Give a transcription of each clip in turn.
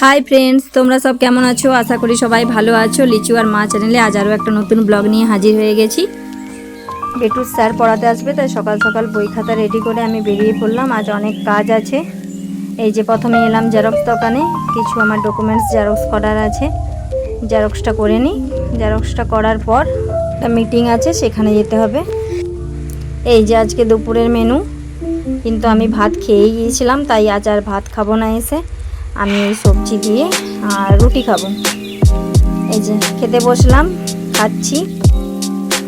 Hi friends, তোমরা সব কেমন আছো? আশা করি সবাই ভালো আছো। লিচু আর মা চ্যানেলে আজ আরও একটা নতুন ব্লগ নিয়ে হাজির হয়ে গেছি। বেটুর স্যার পড়াতে আসবে, তাই সকাল সকাল বই খাতা রেডি করে আমি বেরিয়ে পড়লাম। আজ অনেক কাজ আছে। এই যে প্রথমে এলাম জেরক্স দোকানে, কিছু আমার ডকুমেন্টস জেরক্স করার আছে, জেরক্সটা করে নিই। জেরক্সটা করার পর একটা মিটিং আছে, সেখানে যেতে হবে। এই যে আজকে দুপুরের মেনু, কিন্তু আমি ভাত খেয়েই গিয়েছিলাম, তাই আজ আর ভাত খাবো না। এসে আমি এই সবজি দিয়ে আর রুটি খাবো। এই যে খেতে বসলাম, খাচ্ছি।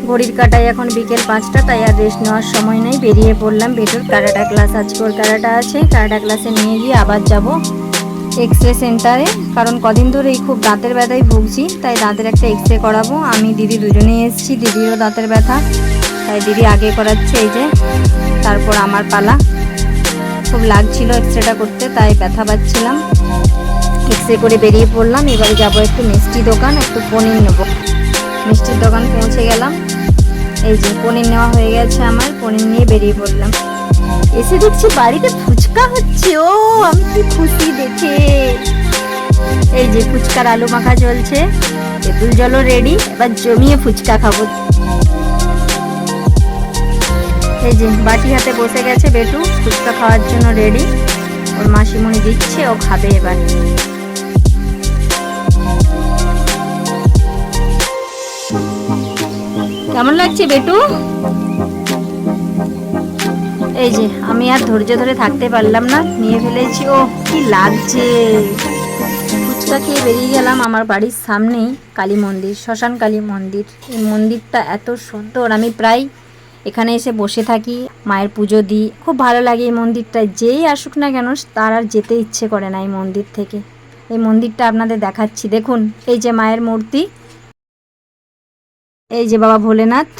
ঘড়ির কাটায় এখন বিকেল 5টা, তাই আর রেস্ট নেওয়ার সময় নেই। বেরিয়ে পড়লাম। বেটুর ক্যারাটা ক্লাস, আজকে ওর ক্যারাটা আছে। ক্যারাটা ক্লাসে নিয়ে গিয়ে আবার যাব এক্স রে সেন্টারে, কারণ কদিন ধরেই খুব দাঁতের ব্যথায় ভুগছি, তাই দাঁতের একটা এক্স রে করাবো। আমি দিদি দুজনেই এসেছি। দিদিরও দাঁতের ব্যথা, তাই দিদি আগে করাচ্ছে। এই যে তারপর আমার পালা। খুব লাগছিল এক্সরেটা করতে, তাই ব্যথা পাচ্ছিলাম। এক্সরে করে বেরিয়ে পড়লাম। এবারে যাবো একটু মিষ্টি দোকান, একটু পনির নেবো। মিষ্টির দোকান পৌঁছে গেলাম। এই যে পনির নেওয়া হয়ে গেছে আমার, পনির নিয়ে বেরিয়ে পড়লাম। এসে দেখছি বাড়িতে ফুচকা হচ্ছে। ও, আমি কি খুশি দেখে। এই যে ফুচকার আলু মাখা চলছে, তেঁতুল জলও রেডি। এবার জমিয়ে ফুচকা খাবো। এই যে বাটি হাতে বসে গেছে বেটু, ফুচকা খাওয়ার জন্য রেডি। ওর মাসিমণি দিচ্ছে, ও খাবে এবার। কেমন লাগছে বেটু? এই যে আমি আর ধৈর্য ধরে থাকতে পারলাম না, নিয়ে ফেলেছি। ও কি লাগছে। ফুচকা খেয়ে বেরিয়ে গেলাম। আমার বাড়ির সামনেই কালী মন্দির, শ্মশান কালী মন্দির। এই মন্দিরটা এত সুন্দর, আমি প্রায় এখানে এসে বসে থাকি, মায়ের পুজো দিই। খুব ভালো লাগে এই মন্দিরটায়। যেই আসুক না কেন, তার আর যেতে ইচ্ছে করে না এই মন্দির থেকে। এই মন্দিরটা আপনাদের দেখাচ্ছি, দেখুন। এই যে মায়ের মূর্তি, এই যে বাবা ভোলেনাথ।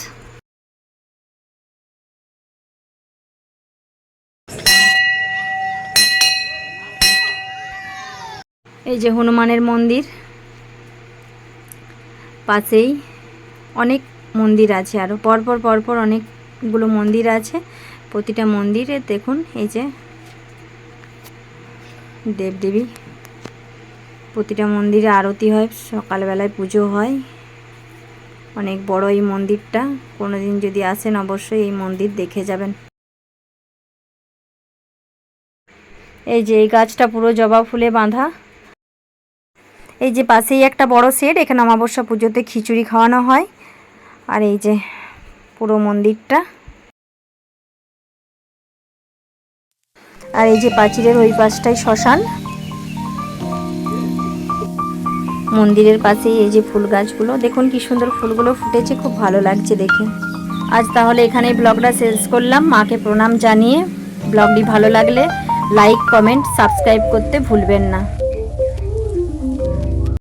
এই যে হনুমানের মন্দির, পাশেই অনেক মন্দির আছে, আরও পরপর পরপর অনেকগুলো মন্দির আছে। প্রতিটা মন্দিরে দেখুন, এই যে দেবদেবী। প্রতিটা মন্দিরে আরতি হয়, সকালবেলায় পুজো হয়। অনেক বড় এই মন্দিরটা। কোনোদিন যদি আসেন, অবশ্যই এই মন্দির দেখে যাবেন। এই যে এই গাছটা পুরো জবা ফুলে বাঁধা। এই যে পাশেই একটা বড় শেড, এখানে অমাবস্যা পুজোতে খিচুড়ি খাওয়ানো হয়। আর এই যে পুরো মন্দিরটা। আর এই যে প্রাচীরের ওই পাশটাই শ্মশান। মন্দিরের পাশেই এই যে ফুল গাছগুলো, দেখুন কি সুন্দর ফুলগুলো ফুটেছে, খুব ভালো লাগছে দেখে। আজ তাহলে এখানেই ব্লগটা শেষ করলাম। মাকে প্রণাম জানিয়ে। ব্লগটি ভালো লাগলে লাইক, কমেন্ট, সাবস্ক্রাইব করতে ভুলবেন না।